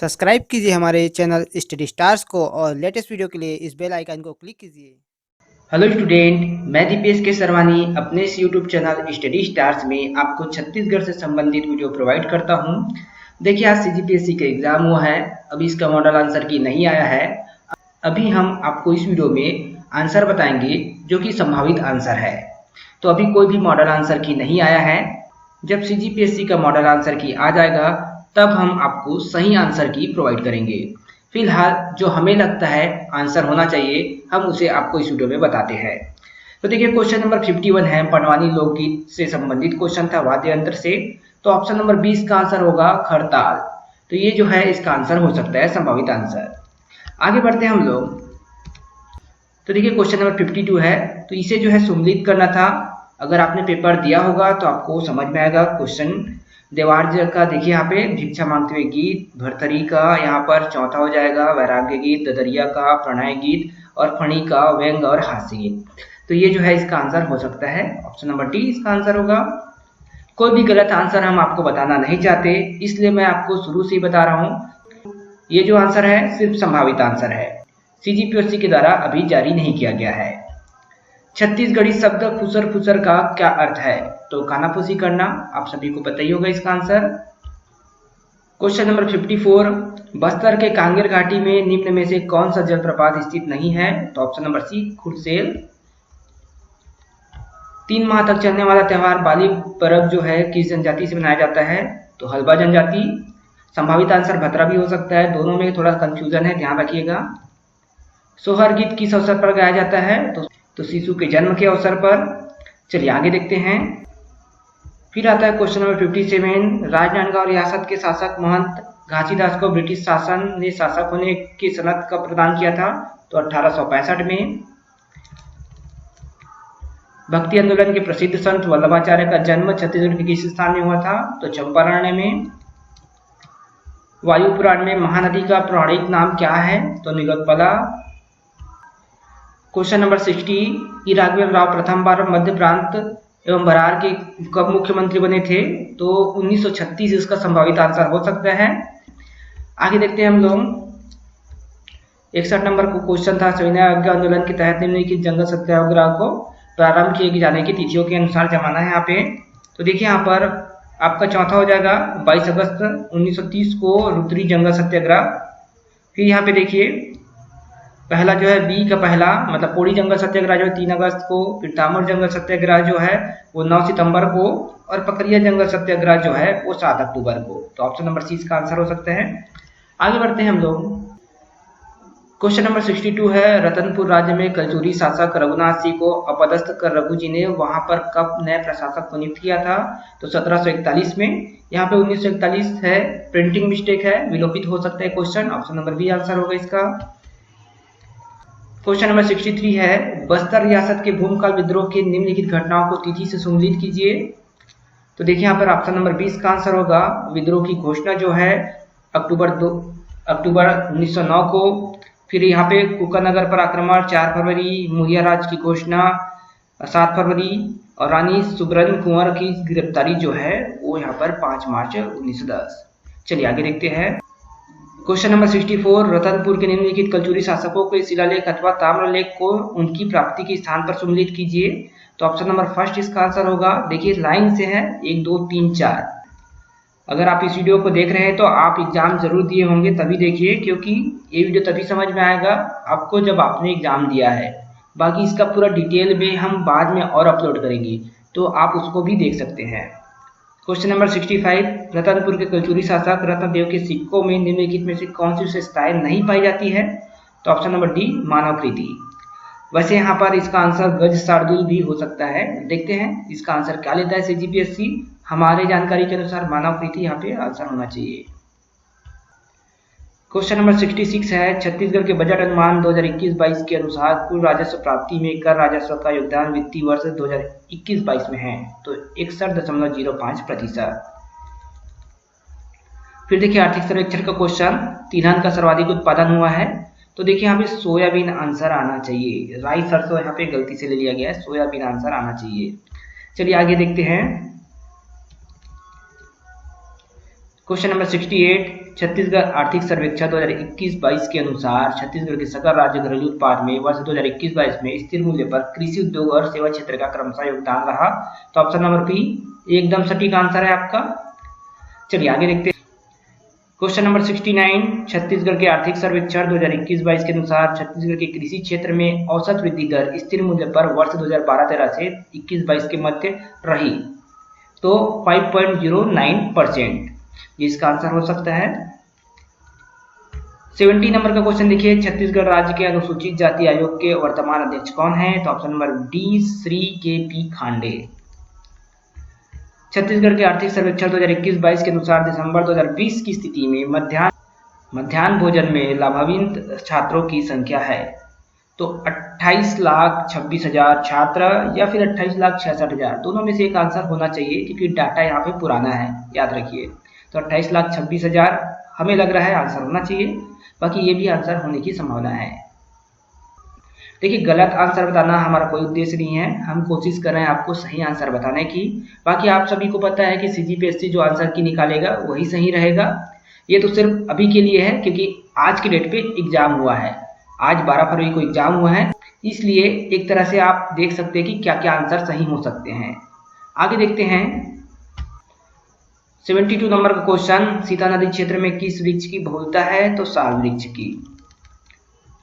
Subscribe कीजिए हमारे channel study stars को और लेटेस्ट वीडियो के लिए इस बेल आइकन को क्लिक कीजिए। हेलो स्टूडेंट, मैं दीपेश के सरवानी अपने इस यूट्यूब चैनल स्टडी स्टार्स में आपको छत्तीसगढ़ से संबंधित वीडियो प्रोवाइड करता हूं। देखिए, आज सीजीपीएससी का एग्जाम हुआ है, अभी इसका मॉडल आंसर की नहीं आया है। अभी हम आपको इस वीडियो में आंसर बताएंगे जो कि संभावित आंसर है। तो अभी कोई भी मॉडल आंसर की नहीं आया है। जब सीजीपीएससी का मॉडल आंसर की आ जाएगा तब हम आपको सही आंसर की प्रोवाइड करेंगे। फिलहाल जो हमें लगता है आंसर होना चाहिए हम उसे आपको इस वीडियो में बताते हैं। तो देखिए, क्वेश्चन नंबर 51 है, पटवानी लोकगीत से संबंधित क्वेश्चन था, वाद्य यंत्र से। तो ऑप्शन नंबर 20 का आंसर होगा खड़ताल। तो ये जो है इसका आंसर हो सकता है संभावित आंसर। आगे बढ़ते हैं हम लोग। तो देखिए, क्वेश्चन नंबर 52 है, तो इसे जो है सुमेलित करना था। अगर आपने पेपर दिया होगा तो आपको समझ में आएगा क्वेश्चन। देवार्य का देखिए यहाँ पे भिक्षा मांगते हुए गीत, भरथरी का यहाँ पर चौथा हो जाएगा वैराग्य गीत, ददरिया का प्रणय गीत और फणी का व्यंग और हास्य गीत। तो ये जो है इसका आंसर हो सकता है ऑप्शन नंबर डी इसका आंसर होगा। कोई भी गलत आंसर हम आपको बताना नहीं चाहते, इसलिए मैं आपको शुरू से ही बता रहा हूँ। ये जो आंसर है सिर्फ संभावित आंसर है, सीजीपीएससी के द्वारा अभी जारी नहीं किया गया है। छत्तीसगढ़ी शब्द फुसर फुसर का क्या अर्थ है? तो कानाफूसी करना, आप सभी को पता ही होगा इसका आंसर। क्वेश्चन नंबर 54, बस्तर के कांगेर घाटी में निम्न में से कौन सा जलप्रपात स्थित नहीं है? तो ऑप्शन नंबर सी खुरसेल। 3 माह तक चलने वाला त्योहार बाली पर्व जो है किस जनजाति से मनाया जाता है? तो हल्बा जनजाति। संभावित आंसर भतरा भी हो सकता है, दोनों में थोड़ा कंफ्यूजन है, ध्यान रखिएगा। सोहर गीत किस अवसर पर गाया जाता है? तो शिशु के जन्म के अवसर पर। चलिए आगे देखते हैं। फिर आता है क्वेश्चन नंबर 57, राजनांदगांव रियासत के शासक महंत घासीदास को ब्रिटिश शासन ने शासक होने की सनद कब प्रदान किया था? तो 1865 में। भक्ति आंदोलन के प्रसिद्ध संत वल्लभाचार्य का जन्म छत्तीसगढ़ के किस स्थान में हुआ था? तो चंपारण में। वायु पुराण में महानदी का पौराणिक नाम क्या है? तो निलोत्पला। क्वेश्चन नंबर 60, ई राघवेंद्र राव प्रथम बार मध्य प्रांत एवं बरार के कब मुख्यमंत्री बने थे? तो 1936 इसका संभावित आंसर हो सकता है। आगे देखते हैं हम लोग। 61 नंबर को क्वेश्चन था, सविनय अवज्ञा आंदोलन के तहत निम्नलिखित जंगल सत्याग्रह को प्रारंभ किए जाने की तिथियों के अनुसार जमाना है यहाँ पे। तो देखिए यहाँ पर आपका चौथा हो जाएगा 22 अगस्त 1930 को रुद्री जंगल सत्याग्रह। फिर यहाँ पे देखिए पहला जो है बी का पहला मतलब पोड़ी जंगल सत्याग्रह जो है 3 अगस्त को, फिर तामुर जंगल सत्याग्रह जो है वो 9 सितंबर को और पकरिया जंगल सत्याग्रह जो है वो 7 अक्टूबर को। तो ऑप्शन नंबर सी इसका आंसर हो सकता है। आगे बढ़ते हैं हम लोग। क्वेश्चन नंबर 62 है, रतनपुर राज्य में कलचुरी शासक रघुनाथ सिंह को अपदस्थ कर रघु जी ने वहां पर कब नए प्रशासक को नियुक्त किया था? तो 1741 में। यहाँ पे 1941 है, प्रिंटिंग मिस्टेक है, विलोपित हो सकता है question. Option number B answer होगा इसका। क्वेश्चन नंबर 63 है, बस्तर रियासत के भूमकाल विद्रोह के निम्नलिखित घटनाओं को तिथि से सुमेलित कीजिए। तो देखिए यहाँ पर ऑप्शन नंबर 20 का आंसर होगा। विद्रोह की घोषणा जो है अक्टूबर 1909 को, फिर यहाँ पे कुकानगर पर आक्रमण 4 फरवरी, मुहैया राज की घोषणा 7 फरवरी और रानी सुब्रन कुंवर की गिरफ्तारी जो है वो यहाँ पर 5 मार्च 1910। चलिए आगे देखते हैं। क्वेश्चन नंबर 64, रतनपुर के निम्नलिखित कलचुरी शासकों के शिलालेख अथवा ताम्रलेख को उनकी प्राप्ति के स्थान पर सुमेलित कीजिए। तो ऑप्शन नंबर फर्स्ट इसका आंसर होगा। देखिए लाइन से है 1 2 3 4। अगर आप इस वीडियो को देख रहे हैं तो आप एग्जाम जरूर दिए होंगे, तभी देखिए, क्योंकि ये वीडियो तभी समझ में आएगा आपको जब आपने एग्जाम दिया है। बाकी इसका पूरा डिटेल में हम बाद में और अपलोड करेंगे, तो आप उसको भी देख सकते हैं। क्वेश्चन नंबर 65, रतनपुर के कलचुरी शासक रत्नदेव के सिक्कों में निम्नलिखित में से कौन सी विशेषताएं नहीं पाई जाती है? तो ऑप्शन नंबर डी मानवकृति। वैसे यहाँ पर इसका आंसर गज शार्दुल भी हो सकता है, देखते हैं इसका आंसर क्या लेता है सीजीपीएससी। हमारे जानकारी के अनुसार मानवकृति यहाँ पे आंसर होना चाहिए। क्वेश्चन नंबर 66 है, छत्तीसगढ़ के बजट अनुमान 2021-22 के अनुसार कुल राजस्व प्राप्ति में कर राजस्व का योगदान वित्तीय वर्ष 2021-22 में है तो 61.05%। फिर देखिए आर्थिक सर्वेक्षण का क्वेश्चन, तिलहन का सर्वाधिक उत्पादन हुआ है। तो देखिए यहाँ पे सोयाबीन आंसर आना चाहिए, राइस सरसों यहाँ पे गलती से ले लिया गया है, सोयाबीन आंसर आना चाहिए। चलिए आगे देखते हैं। क्वेश्चन नंबर 68, छत्तीसगढ़ आर्थिक सर्वेक्षण 2021-22 के अनुसार छत्तीसगढ़ के सकल राज्य घरेलू उत्पाद में वर्ष 2021-22 में स्थिर मूल्य पर कृषि उद्योग और सेवा क्षेत्र का क्रमशः योगदान रहा। तो ऑप्शन नंबर बी एकदम सटीक आंसर है आपका। चलिए आगे देखते हैं। क्वेश्चन नंबर 69, छत्तीसगढ़ के आर्थिक सर्वेक्षण 2021-22 के अनुसार छत्तीसगढ़ के कृषि क्षेत्र में औसत वृद्धि दर स्थिर मूल्य पर वर्ष 2012-13 से 21-22 के मध्य रही। तो 5.09%, जिसका आंसर हो सकता है। 70 नंबर का क्वेश्चन देखिए, छत्तीसगढ़ राज्य के अनुसूचित जाति आयोग के वर्तमान अध्यक्ष कौन है? तो option number D Shri KP. Khande. Chhattisgarh के आर्थिक सर्वेक्षण 2021-22 के अनुसार दिसंबर 2020 की स्थिति में मध्याह्न भोजन में लाभान्वित छात्रों की संख्या है तो 28,26,000 छात्र या फिर 28,66,000, दोनों में से एक आंसर होना चाहिए क्योंकि डाटा यहाँ पे पुराना है, याद रखिए। तो 28,26,000 हमें लग रहा है आंसर होना चाहिए, बाकी ये भी आंसर होने की संभावना है। देखिए गलत आंसर बताना हमारा कोई उद्देश्य नहीं है, हम कोशिश कर रहे हैं आपको सही आंसर बताने की। बाकी आप सभी को पता है कि सीजीपीएससी जो आंसर की निकालेगा वही सही रहेगा। ये तो सिर्फ अभी के लिए है क्योंकि आज की डेट पे एग्जाम हुआ है, आज 12 फरवरी को एग्जाम हुआ है, इसलिए एक तरह से आप देख सकते हैं कि क्या क्या आंसर सही हो सकते हैं। आगे देखते हैं 72 नंबर का क्वेश्चन, सीता नदी क्षेत्र में किस वृक्ष की बहुलता है? तो साल वृक्ष की।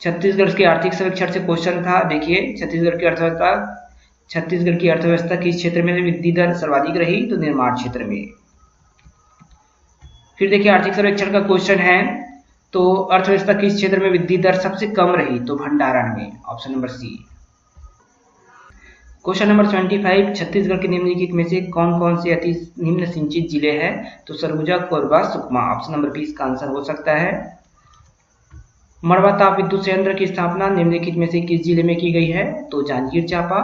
छत्तीसगढ़ के आर्थिक सर्वेक्षण से क्वेश्चन था। देखिए छत्तीसगढ़ की अर्थव्यवस्था किस क्षेत्र में वृद्धि दर सर्वाधिक रही? तो निर्माण क्षेत्र में। फिर देखिए आर्थिक सर्वेक्षण का क्वेश्चन है, तो अर्थव्यवस्था किस क्षेत्र में वृद्धि दर सबसे कम रही? तो भंडारण में, option number C. Question number 75, Chhattisgarh के निम्नलिखित में से कौन कौन से अति निम्न सिंचित जिले हैं? तो Surguja, Korba, Sukma, option number B इसका आंसर हो सकता है। मड़वा ताप विद्युत संयंत्र की स्थापना निम्नलिखित में से किस जिले में की गई है? तो जांजगीर चांपा।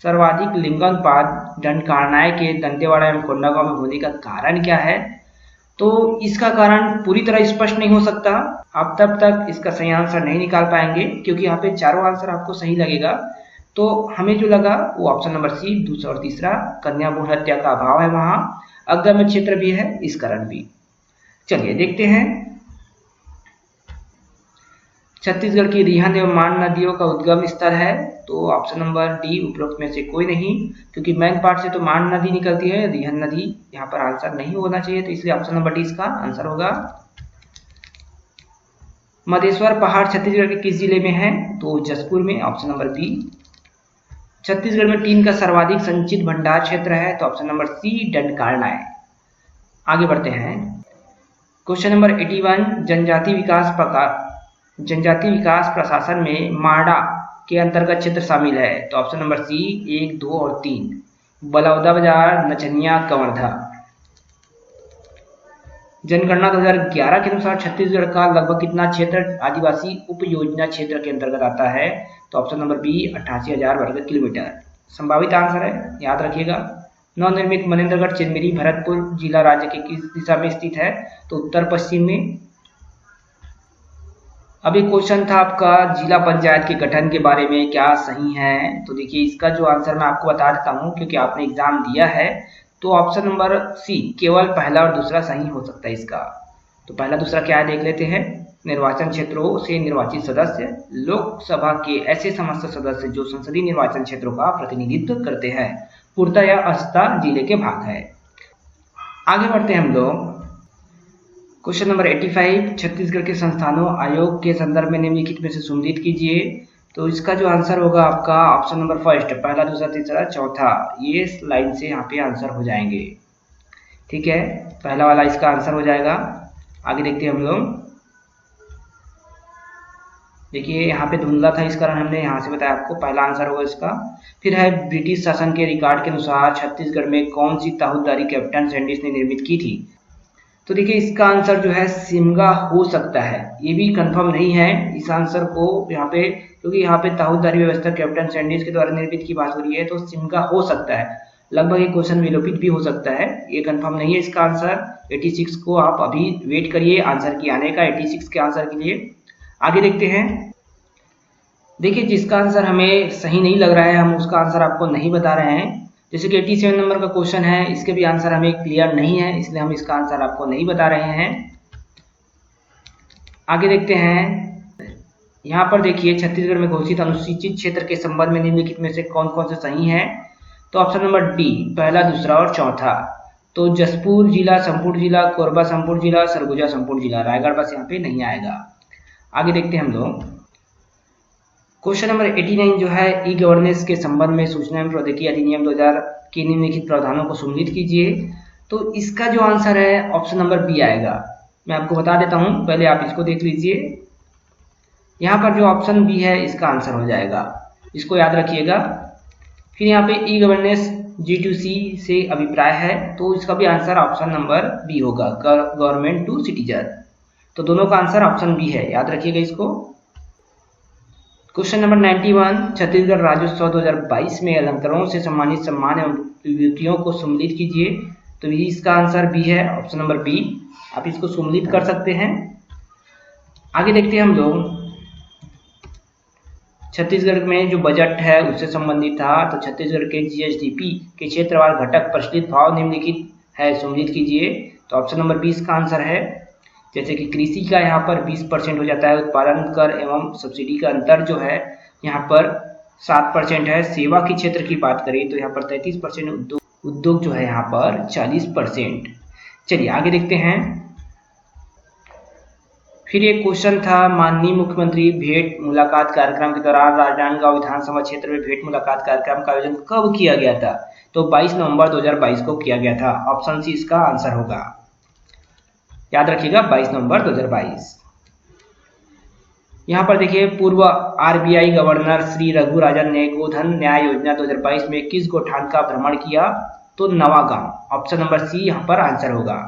सर्वाधिक लिंगानुपात दंडकारनाय के दंतेवाड़ा एवं कोंडागांव में होने का कारण क्या है? तो इसका कारण पूरी तरह स्पष्ट नहीं हो सकता, आप तब तक इसका सही आंसर नहीं निकाल पाएंगे क्योंकि यहाँ पे चारों आंसर आपको सही लगेगा। तो हमें जो लगा वो ऑप्शन नंबर सी, दूसरा और तीसरा, कन्या भ्रूण हत्या का अभाव है वहां, अग्रम क्षेत्र भी है, इस कारण भी। चलिए देखते हैं छत्तीसगढ़ की रिहंद एवं मान नदियों का उद्गम स्थल है। तो ऑप्शन नंबर डी उपरोक्त में से कोई नहीं, क्योंकि मैन पार्ट से तो मान नदी निकलती है, रिहंद नदी यहाँ पर आंसर नहीं होना चाहिए, तो इसलिए ऑप्शन नंबर डी इसका आंसर होगा। मधेश्वर पहाड़ छत्तीसगढ़ के किस जिले में है? तो जसपुर में, ऑप्शन नंबर बी। छत्तीसगढ़ में टीन का सर्वाधिक संचित भंडार क्षेत्र है, तो ऑप्शन नंबर सी दंडकारनाय। आगे बढ़ते हैं क्वेश्चन नंबर 81, जनजाति विकास प्रशासन में माडा के अंतर्गत क्षेत्र शामिल है। तो ऑप्शन नंबर सी 1, 2 और 3, बलौदा बाजार, नचनिया, कवर्धा। जनगणना 2011 के अनुसार छत्तीसगढ़ का लगभग कितना क्षेत्र आदिवासी उप योजना क्षेत्र के अंतर्गत आता है? तो ऑप्शन नंबर बी 88,000 वर्ग किलोमीटर संभावित आंसर है, याद रखिएगा। नवनिर्मित मनेन्द्रगढ़ चिरमिरी भरतपुर जिला राज्य के किस दिशा में स्थित है? तो उत्तर पश्चिम में। अभी क्वेश्चन था आपका जिला पंचायत के गठन के बारे में, क्या सही है? तो देखिए इसका जो आंसर मैं आपको बता देता हूँ क्योंकि आपने एग्जाम दिया है। तो ऑप्शन नंबर सी केवल पहला और दूसरा सही हो सकता है इसका। तो पहला दूसरा क्या है देख लेते हैं। निर्वाचन क्षेत्रों से निर्वाचित सदस्य लोकसभा के ऐसे समस्त सदस्य जो संसदीय निर्वाचन क्षेत्रों का प्रतिनिधित्व करते हैं, पूर्णतः या अंशतः जिले के भाग है। आगे बढ़ते हैं हम लोग क्वेश्चन नंबर 85, छत्तीसगढ़ के संस्थानों आयोग के संदर्भ में निम्नलिखित में से सुनिश्चित कीजिए। तो इसका जो आंसर होगा आपका ऑप्शन नंबर फर्स्ट, पहला, दूसरा, तीसरा, चौथा, ये लाइन से यहाँ पे आंसर हो जाएंगे। ठीक है, पहला वाला इसका आंसर हो जाएगा। आगे देखते हैं हम लोग। देखिए यहाँ पे धुंधला था, इस कारण हमने यहाँ से बताया आपको, पहला आंसर होगा इसका। फिर है ब्रिटिश शासन के रिकॉर्ड के अनुसार छत्तीसगढ़ में कौन सी ताहूदारी कैप्टन सैंडिस ने निर्मित की थी? तो देखिए इसका आंसर जो है सिमगा हो सकता है, ये भी कंफर्म नहीं है इस आंसर को यहाँ पे, क्योंकि यहाँ पे ताहूदारी व्यवस्था कैप्टन सैंडिस के द्वारा निर्मित की बात हो रही है, तो सिमगा हो सकता है। लगभग ये क्वेश्चन विलोपित भी हो सकता है, ये कंफर्म नहीं है इसका आंसर। 86 को आप अभी वेट करिए आंसर की आने का, 86 के आंसर के लिए। आगे देखते हैं। देखिए जिसका आंसर हमें सही नहीं लग रहा है हम उसका आंसर आपको नहीं बता रहे हैं। जैसे कि 87 नंबर का क्वेश्चन है, इसके भी आंसर हमें क्लियर नहीं है, इसलिए हम इसका आंसर आपको नहीं बता रहे हैं। आगे देखते हैं। यहाँ पर देखिए छत्तीसगढ़ में घोषित अनुसूचित क्षेत्र के संबंध में निम्नलिखित में से कौन कौन से सही है। तो ऑप्शन नंबर डी, पहला, दूसरा और चौथा। तो जसपुर जिला, संपूर्ण जिला, कोरबा संपूर्ण जिला, सरगुजा संपूर्ण जिला, रायगढ़ बस यहाँ पे नहीं आएगा। आगे देखते हैं हम लोग। क्वेश्चन नंबर 89 जो है, ई गवर्नेंस के संबंध में सूचना एवं प्रौद्योगिकी अधिनियम 2000 के निम्नलिखित प्रावधानों को सम्मिलित कीजिए। तो इसका जो आंसर है ऑप्शन नंबर बी आएगा। मैं आपको बता देता हूं, पहले आप इसको देख लीजिए। यहाँ पर जो ऑप्शन बी है इसका आंसर हो जाएगा, इसको याद रखिएगा। फिर यहाँ पे ई गवर्नेंस G2C से अभिप्राय है, तो इसका भी आंसर ऑप्शन नंबर बी होगा, गवर्नमेंट टू सिटीजन। तो दोनों का आंसर ऑप्शन बी है, याद रखिएगा इसको। क्वेश्चन नंबर 91, छत्तीसगढ़ राज्योत्सव 2022 में अलंकरणों से सम्मानित सम्मान एवं विभूतियों को सम्मिलित कीजिए। तो इसका आंसर बी है, ऑप्शन नंबर बी। आप इसको सम्मिलित कर सकते हैं। आगे देखते हैं हम लोग। छत्तीसगढ़ में जो बजट है उससे संबंधित था। तो छत्तीसगढ़ के GSDP के क्षेत्रवार घटक प्रचलित भाव निम्नलिखित है, सम्मिलित कीजिए। तो ऑप्शन नंबर 20 का आंसर है। जैसे कि कृषि का यहाँ पर 20% हो जाता है, उत्पादन कर एवं सब्सिडी का अंतर जो है यहाँ पर 7% है। सेवा के क्षेत्र की बात करें तो यहाँ पर 33%, उद्योग जो है यहाँ पर 40%। चलिए आगे देखते हैं। फिर एक क्वेश्चन था, माननीय मुख्यमंत्री भेंट मुलाकात कार्यक्रम के दौरान राजनांदगांव विधानसभा क्षेत्र में भेंट मुलाकात कार्यक्रम का आयोजन कब किया गया था। तो 22 नवंबर 2022 को किया गया था। ऑप्शन सी इसका आंसर होगा, याद रखिएगा 22 नवंबर 2022। यहाँ पर देखिए, पूर्व RBI गवर्नर श्री रघु राजन ने गोधन न्याय योजना 2022 में किस गौठान का भ्रमण किया। तो नवागांव, ऑप्शन नंबर सी यहाँ पर आंसर होगा,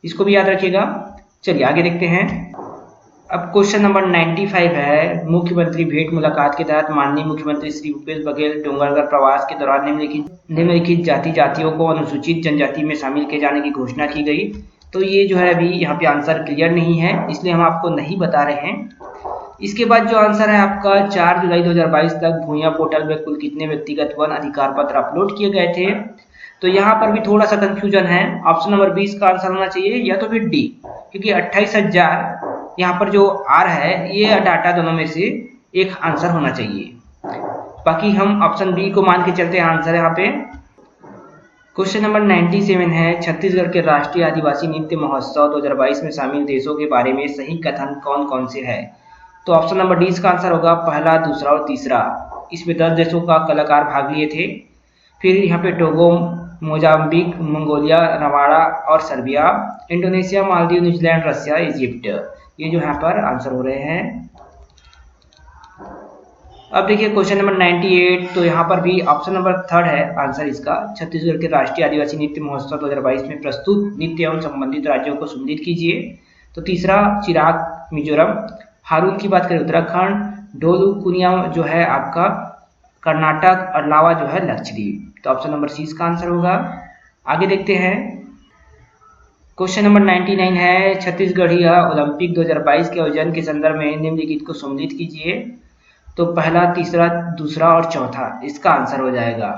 इसको भी याद रखिएगा। चलिए आगे देखते हैं। अब क्वेश्चन नंबर 95 है, मुख्यमंत्री भेंट मुलाकात के तहत माननीय मुख्यमंत्री श्री भूपेश बघेल डोंगरगढ़ प्रवास के दौरान निम्नलिखित जातियों को अनुसूचित जनजाति में शामिल किए जाने की घोषणा की गई। तो ये जो है अभी यहाँ पे आंसर क्लियर नहीं है, इसलिए हम आपको नहीं बता रहे हैं। इसके बाद जो आंसर है आपका, 4 जुलाई 2022 तक भूया पोर्टल में कुल कितने व्यक्तिगत वन अधिकार पत्र अपलोड किए गए थे। तो यहाँ पर भी थोड़ा सा कंफ्यूजन है। ऑप्शन नंबर 20 का आंसर होना चाहिए, या तो फिर डी, क्योंकि 28,000 यहाँ पर जो आर है ये डाटा दोनों में से एक आंसर होना चाहिए। बाकी हम ऑप्शन बी को मान के चलते हैं आंसर यहाँ पे। क्वेश्चन नंबर 97 है, छत्तीसगढ़ के राष्ट्रीय आदिवासी नृत्य महोत्सव 2022 में शामिल देशों के बारे में सही कथन कौन कौन से है। तो ऑप्शन नंबर डी इसका आंसर होगा, पहला, दूसरा और तीसरा। इसमें 10 देशों का कलाकार भाग लिए थे। फिर यहाँ पे टोगो, मोजाम्बिक, मंगोलिया, रवांडा और सर्बिया, इंडोनेशिया, मालदीव, न्यूजीलैंड, रसिया, इजिप्ट, ये जो यहाँ पर आंसर हो रहे हैं। अब देखिए क्वेश्चन नंबर 98, तो यहाँ पर भी ऑप्शन नंबर 3 है आंसर इसका। छत्तीसगढ़ के राष्ट्रीय आदिवासी नृत्य महोत्सव 2022 में प्रस्तुत नृत्य एवं संबंधित राज्यों को सम्मिलित कीजिए। तो तीसरा, चिराग मिजोरम, हारून की बात करें उत्तराखंड, ढोलू कुनिया जो है आपका कर्नाटक, और लावा जो है लक्षद्वीप। तो ऑप्शन नंबर सी इसका आंसर होगा। आगे देखते हैं। क्वेश्चन नंबर 99 है, छत्तीसगढ़िया ओलंपिक 2022 के आयोजन के संदर्भ में निम्नलिखित को सम्मिलित कीजिए। तो पहला, तीसरा, दूसरा और चौथा, इसका आंसर हो जाएगा।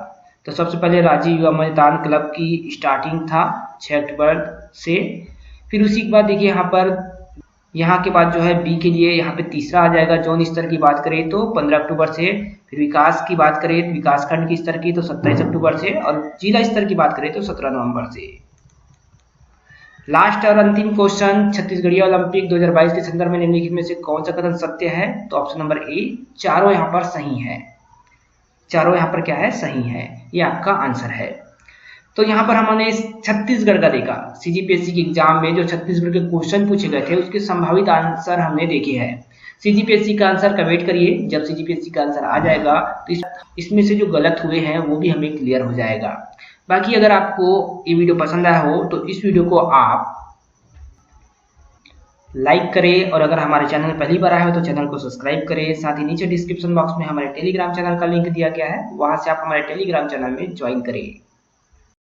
तो सबसे पहले राजीव युवा मैदान क्लब की स्टार्टिंग था 6 अक्टूबर से। फिर उसी के बाद देखिए यहाँ के बाद जो है बी के लिए यहाँ पे तीसरा आ जाएगा। जोन स्तर की बात करें तो 15 अक्टूबर से। फिर विकास की बात करें, विकासखंड की स्तर की, तो 27 अक्टूबर से। और जिला स्तर की बात करें तो 17 नवंबर से। लास्ट और अंतिम क्वेश्चन, छत्तीसगढ़िया ओलंपिक 2022 के संदर्भ में निम्नलिखित में से कौन सा कथन सत्य है। तो ऑप्शन नंबर ए, चारों यहाँ पर सही है। चारों यहाँ पर क्या है, सही है, ये आपका आंसर है। तो यहाँ पर हमने छत्तीसगढ़ का देखा। CGPSC के एग्जाम में जो छत्तीसगढ़ के क्वेश्चन पूछे गए थे उसके संभावित आंसर हमने देखे हैं। CGPSC का आंसर का वेट करिए, जब CGPSC का आंसर आ जाएगा तो इसमें से जो गलत हुए हैं वो भी हमें क्लियर हो जाएगा। बाकी अगर आपको ये वीडियो पसंद आया हो तो इस वीडियो को आप लाइक करें, और अगर हमारे चैनल में पहली बार आए हो तो चैनल को सब्सक्राइब करें। साथ ही नीचे डिस्क्रिप्शन बॉक्स में हमारे टेलीग्राम चैनल का लिंक दिया गया है, वहां से आप हमारे टेलीग्राम चैनल में ज्वाइन करें।